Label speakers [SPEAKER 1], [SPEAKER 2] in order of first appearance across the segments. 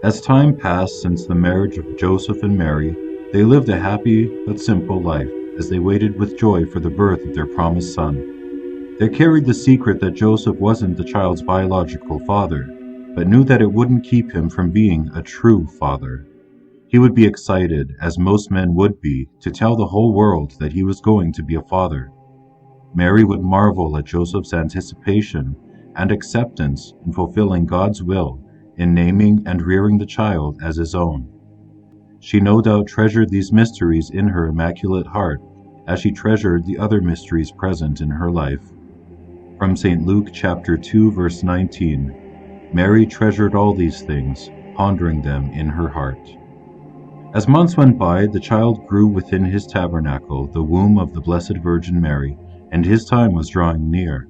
[SPEAKER 1] As time passed since the marriage of Joseph and Mary, they lived a happy but simple life as they waited with joy for the birth of their promised son. They carried the secret that Joseph wasn't the child's biological father, but knew that it wouldn't keep him from being a true father. He would be excited, as most men would be, to tell the whole world that he was going to be a father. Mary would marvel at Joseph's anticipation and acceptance in fulfilling God's will in naming and rearing the child as his own. She no doubt treasured these mysteries in her immaculate heart, as she treasured the other mysteries present in her life. From St. Luke chapter 2, verse 19, Mary treasured all these things, pondering them in her heart. As months went by, the child grew within his tabernacle, the womb of the Blessed Virgin Mary, and his time was drawing near.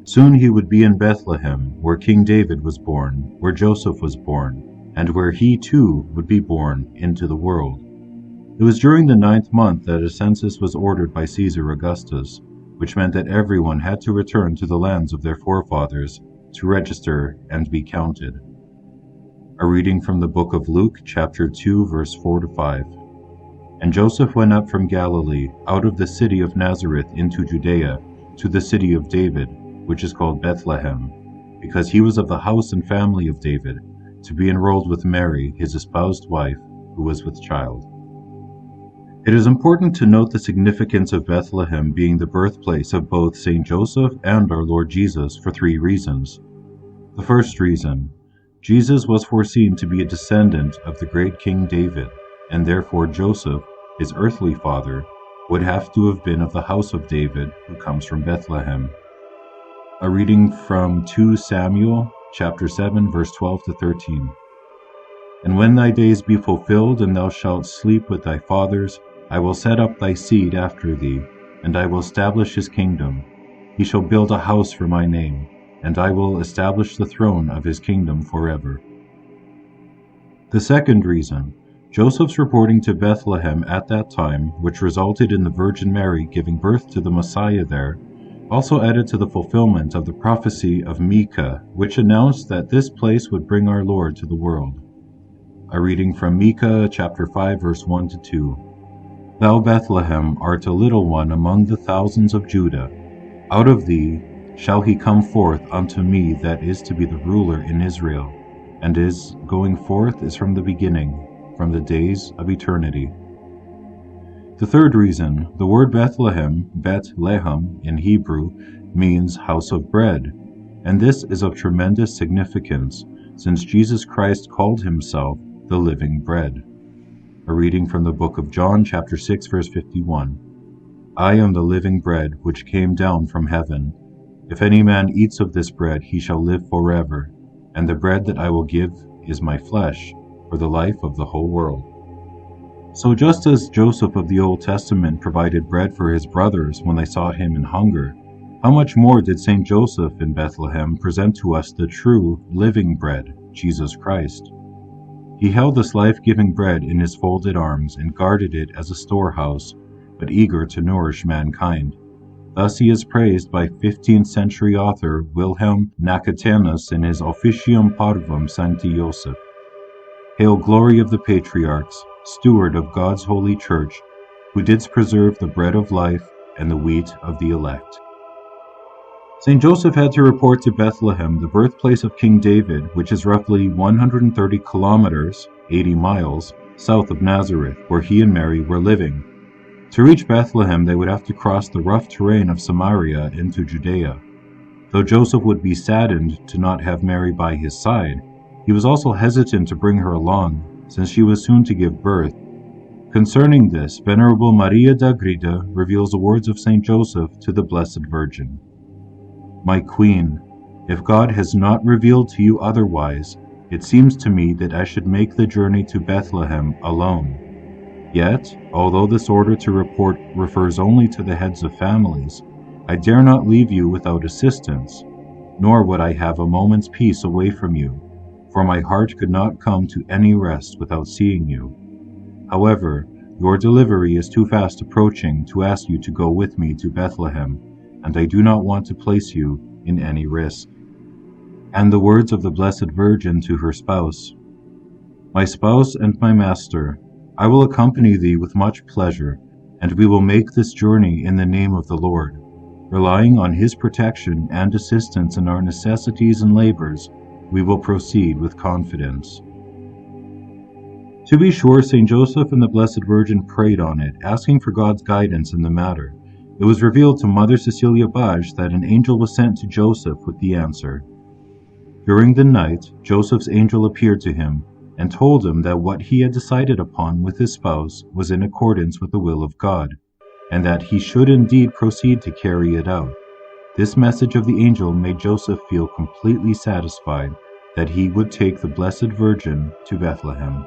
[SPEAKER 1] Soon he would be in Bethlehem, where King David was born, where Joseph was born, and where he too would be born into the world. It was during the 9th month that a census was ordered by Caesar Augustus, which meant that everyone had to return to the lands of their forefathers to register and be counted. A reading from the book of Luke, chapter 2, verse 4 to 5. And Joseph went up from Galilee, out of the city of Nazareth into Judea, to the city of David, which is called Bethlehem, because he was of the house and family of David, to be enrolled with Mary, his espoused wife, who was with child. It is important to note the significance of Bethlehem being the birthplace of both Saint Joseph and our Lord Jesus for 3 reasons. The first reason, Jesus was foreseen to be a descendant of the great King David, and therefore Joseph, his earthly father, would have to have been of the house of David, who comes from Bethlehem. A reading from 2 Samuel, chapter 7, verse 12 to 13. And when thy days be fulfilled, and thou shalt sleep with thy fathers, I will set up thy seed after thee, and I will establish his kingdom. He shall build a house for my name, and I will establish the throne of his kingdom forever. The second reason, Joseph's reporting to Bethlehem at that time, which resulted in the Virgin Mary giving birth to the Messiah there, also added to the fulfillment of the prophecy of Micah, which announced that this place would bring our Lord to the world. A reading from Micah chapter 5, verse 1 to 2. Thou Bethlehem art a little one among the thousands of Judah. Out of thee shall he come forth unto me that is to be the ruler in Israel, and is going forth is from the beginning, from the days of eternity. The third reason, the word Bethlehem, Bet-Lehem in Hebrew, means house of bread, and this is of tremendous significance, since Jesus Christ called himself the living bread. A reading from the book of John, chapter 6, verse 51. I am the living bread which came down from heaven. If any man eats of this bread, he shall live forever, and the bread that I will give is my flesh, for the life of the whole world. So just as Joseph of the Old Testament provided bread for his brothers when they saw him in hunger, how much more did Saint Joseph in Bethlehem present to us the true, living bread, Jesus Christ? He held this life-giving bread in his folded arms and guarded it as a storehouse, but eager to nourish mankind. Thus he is praised by 15th century author Wilhelm Nicodemus in his Officium Parvum Sancti Joseph. Hail, glory of the patriarchs, steward of God's holy church, who didst preserve the bread of life and the wheat of the elect. Saint Joseph had to report to Bethlehem, the birthplace of King David, which is roughly 130 kilometers, 80 miles, south of Nazareth, where he and Mary were living. To reach Bethlehem, they would have to cross the rough terrain of Samaria into Judea. Though Joseph would be saddened to not have Mary by his side, he was also hesitant to bring her along, since she was soon to give birth. Concerning this, Venerable Maria d'Agreda reveals the words of Saint Joseph to the Blessed Virgin. My Queen, if God has not revealed to you otherwise, it seems to me that I should make the journey to Bethlehem alone. Yet, although this order to report refers only to the heads of families, I dare not leave you without assistance, nor would I have a moment's peace away from you, for my heart could not come to any rest without seeing you. However, your delivery is too fast approaching to ask you to go with me to Bethlehem, and I do not want to place you in any risk. And the words of the Blessed Virgin to her spouse, My spouse and my master, I will accompany thee with much pleasure, and we will make this journey in the name of the Lord. Relying on his protection and assistance in our necessities and labors, we will proceed with confidence. To be sure, St. Joseph and the Blessed Virgin prayed on it, asking for God's guidance in the matter. It was revealed to Mother Cecilia Bage that an angel was sent to Joseph with the answer. During the night, Joseph's angel appeared to him and told him that what he had decided upon with his spouse was in accordance with the will of God, and that he should indeed proceed to carry it out. This message of the angel made Joseph feel completely satisfied that he would take the Blessed Virgin to Bethlehem.